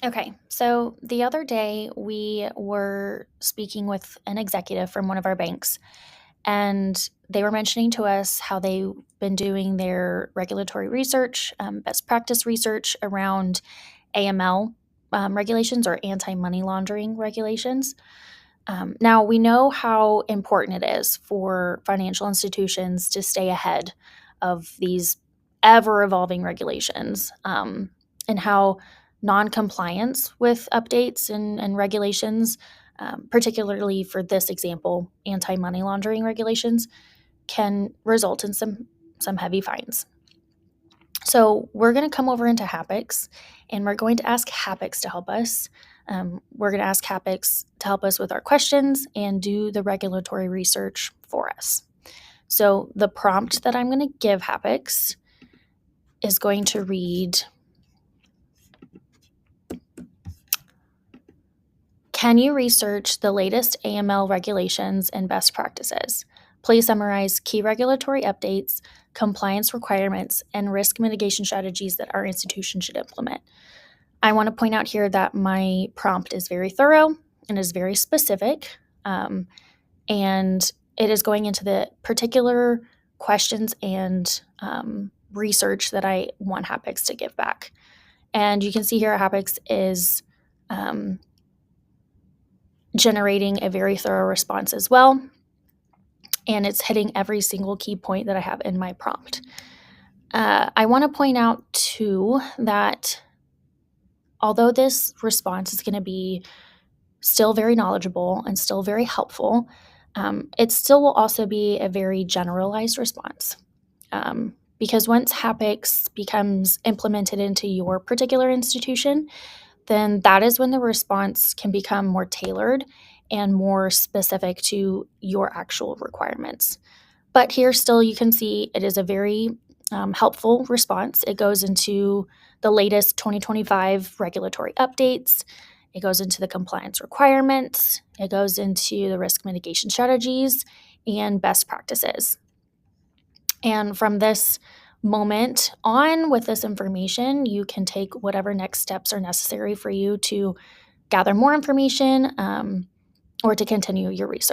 Okay, so the other day we were speaking with an executive from one of our banks, and they were mentioning to us how they've been doing their regulatory research, best practice research around AML regulations or anti money laundering regulations. Now, we know how important it is for financial institutions to stay ahead of these ever evolving regulations, and how non compliance with updates and regulations, particularly for this example, anti money laundering regulations, can result in some heavy fines. So we're going to come over into Hapax and we're going to ask Hapax to help us. We're going to ask Hapax to help us with our questions and do the regulatory research for us. So the prompt that I'm going to give Hapax is going to read, can you research the latest AML regulations and best practices? Please summarize key regulatory updates, compliance requirements, and risk mitigation strategies that our institution should implement. I want to point out here that my prompt is very thorough and is very specific, and it is going into the particular questions and research that I want Hapax to give back. And you can see here Hapax is generating a very thorough response as well, and it's hitting every single key point that I have in my prompt. I want to point out too that although this response is going to be still very knowledgeable and still very helpful, it still will also be a very generalized response. Because once Hapax becomes implemented into your particular institution, then that is when the response can become more tailored and more specific to your actual requirements. But here still you can see it is a very helpful response. It goes into the latest 2025 regulatory updates. It goes into the compliance requirements. It goes into the risk mitigation strategies and best practices. And from this moment on, with this information, you can take whatever next steps are necessary for you to gather more information or to continue your research.